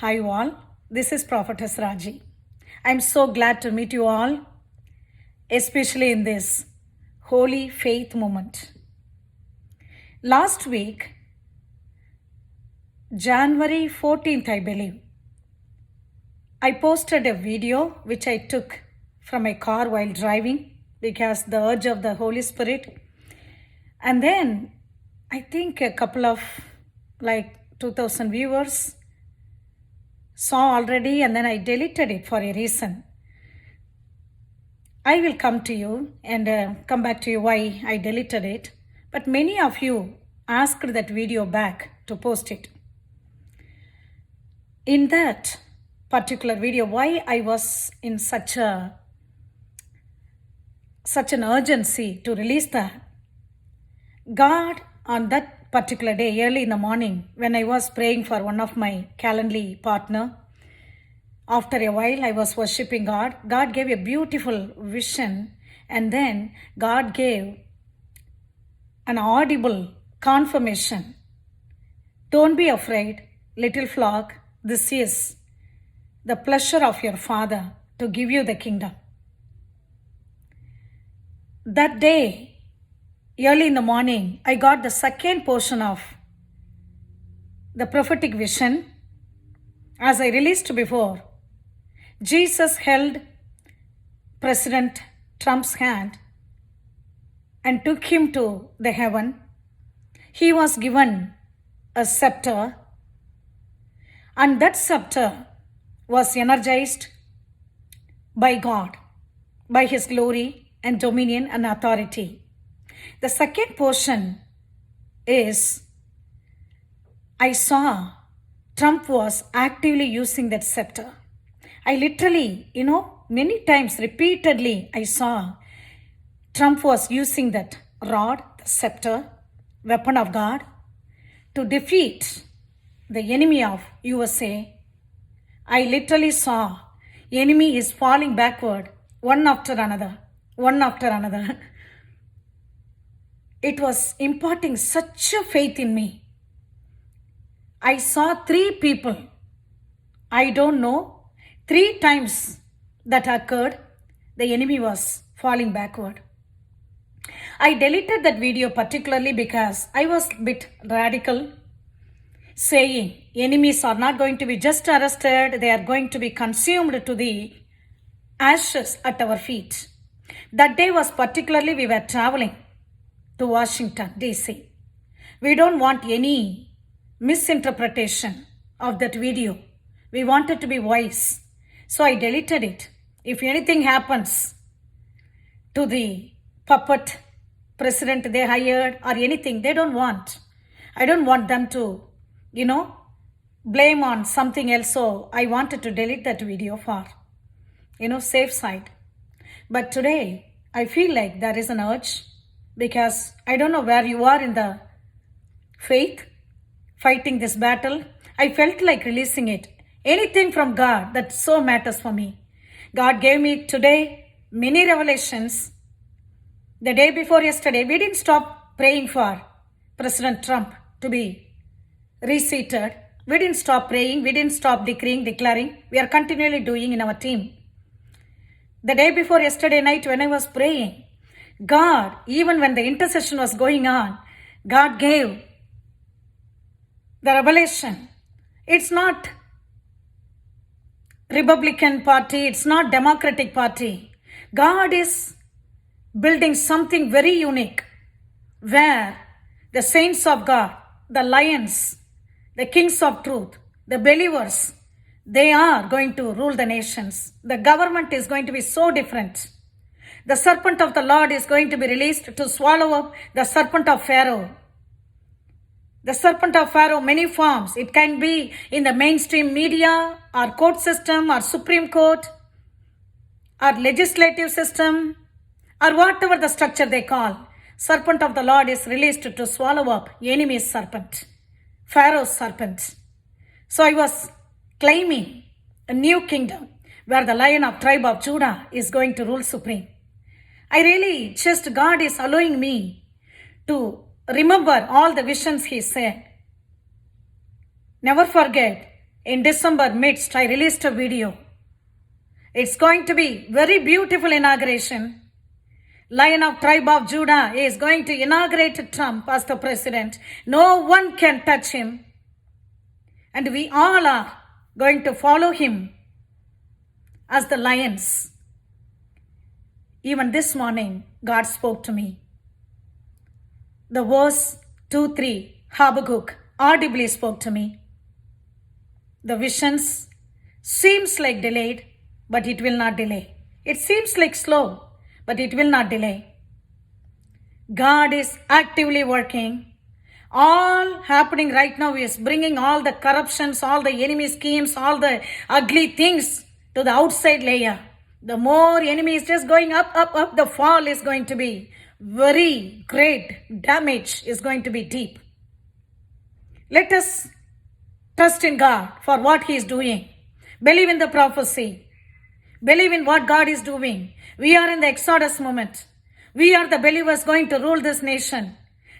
Hi all, this is Prophetess Raji. I'm so glad to meet you all, especially in this holy faith moment. Last week, January 14th, I believe, I posted a video which I took from my car while driving because the urge of the Holy Spirit. And then I think a couple of 2000 viewers saw already, and then I deleted it for a reason. I will come to you and come back to you why I deleted it. But many of you asked that video back to post it. In that particular video, why I was in such an urgency to release that. God, on that particular day, early in the morning, when I was praying for one of my Calendly partner, after a while I was worshipping God. God gave a beautiful vision, and then God gave an audible confirmation. Don't be afraid, little flock. This is the pleasure of your Father to give you the kingdom. That day, early in the morning, I got the second portion of the prophetic vision. As I released before, Jesus held President Trump's hand and took him to the heaven. He was given a scepter, and that scepter was energized by God, by His glory and dominion and authority. The second portion is I saw Trump was actively using that scepter. I literally, many times, repeatedly, I saw Trump was using that rod, the scepter, weapon of God, to defeat the enemy of USA. I literally saw enemy is falling backward, one after another, one after another. It was imparting such a faith in me. I saw 3 people. I don't know. 3 times that occurred, the enemy was falling backward. I deleted that video particularly because I was a bit radical, saying enemies are not going to be just arrested, they are going to be consumed to the ashes at our feet. That day was particularly we were traveling to Washington, D.C. We don't want any misinterpretation of that video. We wanted to be wise. So I deleted it. If anything happens to the puppet president they hired or anything, they don't want. I don't want them to, blame on something else. So I wanted to delete that video for, safe side. But today I feel like there is an urge because I don't know where you are in the faith, fighting this battle. I felt like releasing it. Anything from God that so matters for me. God gave me today many revelations. The day before yesterday, we didn't stop praying for President Trump to be reseated. We didn't stop praying. We didn't stop declaring. We are continually doing in our team. The day before yesterday night when I was praying, God, even when the intercession was going on, God gave the revelation. It's not Republican Party, it's not Democratic Party. God is building something very unique where the saints of God, the lions, the kings of truth, the believers, they are going to rule the nations. The government is going to be so different. The serpent of the Lord is going to be released to swallow up the serpent of Pharaoh. The serpent of Pharaoh, many forms. It can be in the mainstream media, or court system, or Supreme Court, or legislative system, or whatever the structure they call. Serpent of the Lord is released to swallow up enemy's serpent, Pharaoh's serpent. So I was claiming a new kingdom where the Lion of tribe of Judah is going to rule supreme. I really just, God is allowing me to remember all the visions He said. Never forget, in December midst, I released a video. It's going to be very beautiful inauguration. Lion of tribe of Judah is going to inaugurate Trump as the president. No one can touch him. And we all are going to follow him as the lions. Even this morning, God spoke to me. The verse 2-3, Habakkuk audibly spoke to me. The visions seems like delayed, but it will not delay. It seems like slow, but it will not delay. God is actively working. All happening right now is bringing all the corruptions, all the enemy schemes, all the ugly things to the outside layer. The more enemy is just going up, the fall is going to be very great. Damage is going to be deep. Let us trust in God for what He is doing. Believe in the prophecy. Believe in what God is doing. We are in the Exodus moment. We are the believers going to rule this nation.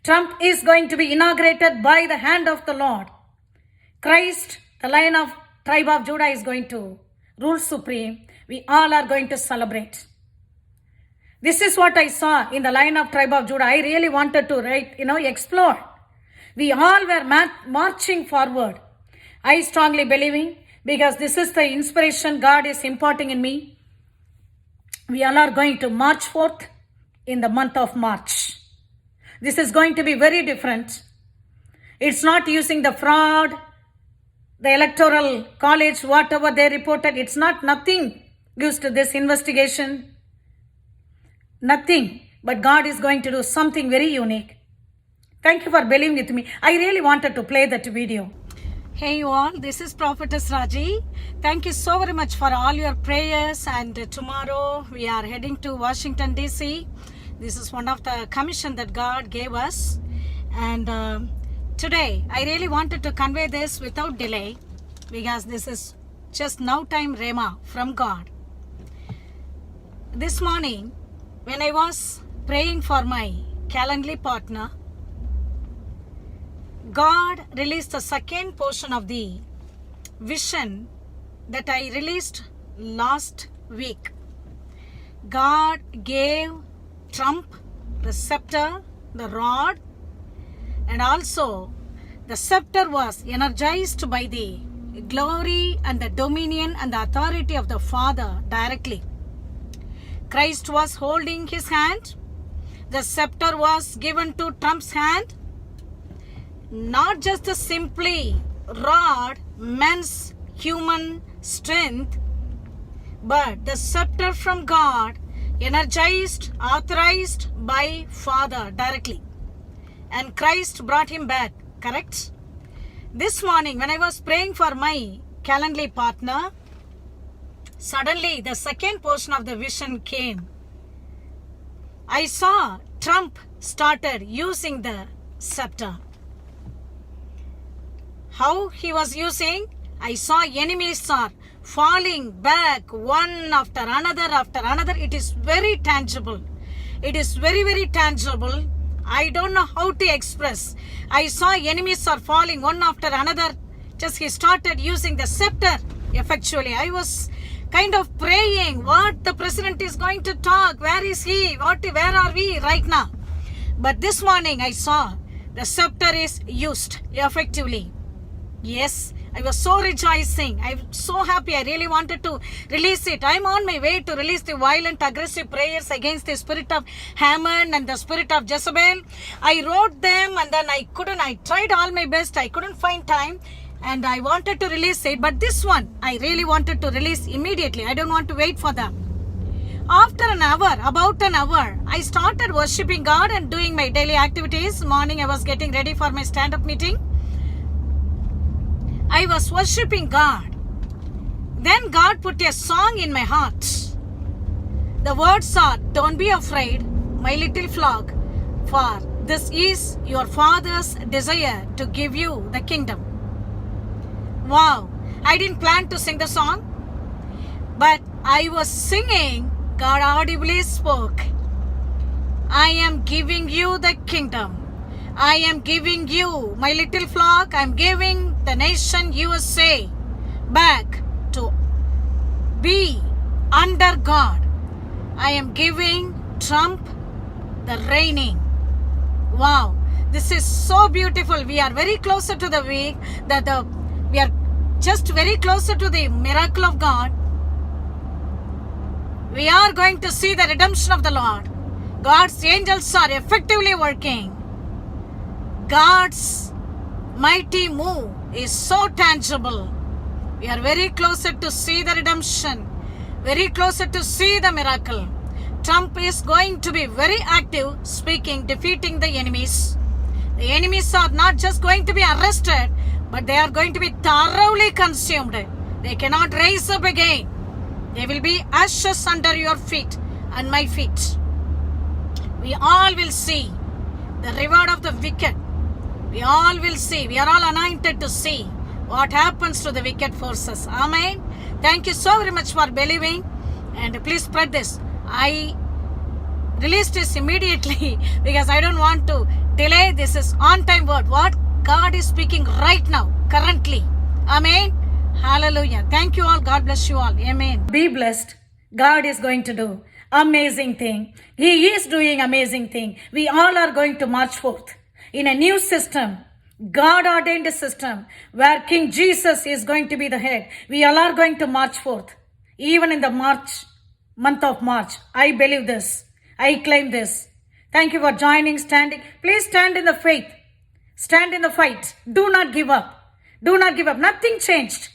Trump is going to be inaugurated by the hand of the Lord. Christ, the Lion of tribe of Judah, is going to rule supreme. We all are going to celebrate. This is what I saw in the Lion of tribe of Judah. I really wanted to explore. We all were marching forward. I strongly believing, because this is the inspiration God is imparting in me. We all are going to march forth in the month of March. This is going to be very different. It's not using the fraud, the electoral college, whatever they reported. It's not nothing used to this investigation. Nothing. But God is going to do something very unique. Thank you for believing with me. I really wanted to play that video. Hey you all, this is Prophetess Raji. Thank you so very much for all your prayers, and tomorrow we are heading to Washington DC. This is one of the commission that God gave us, and today I really wanted to convey this without delay, because this is just now time Rhema from God. This morning when I was praying for my Calendly partner, God released the second portion of the vision that I released last week. God gave Trump the scepter, the rod, and also the scepter was energized by the glory and the dominion and the authority of the Father directly. Christ was holding his hand. The scepter was given to Trump's hand. Not just a simply rod, man's human strength, but the scepter from God, energized, authorized by Father directly. And Christ brought him back, correct? This morning when I was praying for my Calendly partner, suddenly the second portion of the vision came. I saw Trump started using the scepter. How he was using? I saw enemies are falling back one after another. It is very tangible. It is very, very tangible. I don't know how to express. I saw enemies are falling one after another. Just he started using the scepter effectually. I was kind of praying what the president is going to talk. Where is he? Where are we right now? But this morning I saw the scepter is used effectively. Yes, I was so rejoicing. I'm so happy. I really wanted to release it. I'm on my way to release the violent, aggressive prayers against the spirit of Haman and the spirit of Jezebel. I wrote them and then I tried all my best. I couldn't find time and I wanted to release it. But this one, I really wanted to release immediately. I don't want to wait for them. After about an hour, I started worshiping God and doing my daily activities. Morning, I was getting ready for my stand-up meeting. I was worshiping God. Then God put a song in my heart. The words are, "Don't be afraid, my little flock, for this is your Father's desire to give you the kingdom." Wow, I didn't plan to sing the song, but I was singing. God audibly spoke. I am giving you the kingdom. I am giving you, my little flock, I am giving the nation USA. back to be under God. I am giving Trump the reigning. Wow, this is so beautiful. We are very closer to the week that we are just very closer to the miracle of God. We are going to see the redemption of the Lord. God's angels are effectively working. God's mighty move is so tangible. We are very closer to see the redemption, very closer to see the miracle. Trump is going to be very active, speaking, defeating the enemies. The enemies are not just going to be arrested, but they are going to be thoroughly consumed. They cannot rise up again. They will be ashes under your feet and my feet. We all will see the reward of the wicked. We all will see. We are all anointed to see what happens to the wicked forces. Amen. Thank you so very much for believing. And please spread this. I released this immediately because I don't want to delay. This is on-time word. What God is speaking right now, currently. Amen. Hallelujah. Thank you all. God bless you all. Amen. Be blessed. God is going to do amazing thing. He is doing amazing thing. We all are going to march forth in a new system, God ordained system where King Jesus is going to be the head. We all are going to march forth. Even in the month of March. I believe this. I claim this. Thank you for joining, standing. Please stand in the faith. Stand in the fight. Do not give up. Do not give up. Nothing changed.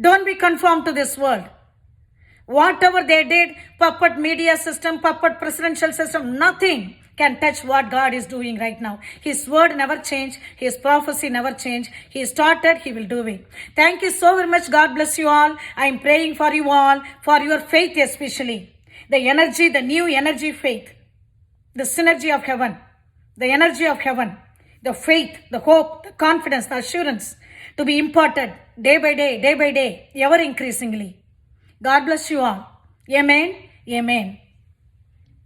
Don't be conformed to this world. Whatever they did, puppet media system, puppet presidential system, nothing can touch what God is doing right now. His word never changed. His prophecy never changed. He started, He will do it. Thank you so very much. God bless you all. I am praying for you all, for your faith especially. The energy, the new energy faith, the synergy of heaven, the energy of heaven, the faith, the hope, the confidence, the assurance to be imparted day by day, ever increasingly. God bless you all. Amen. Amen.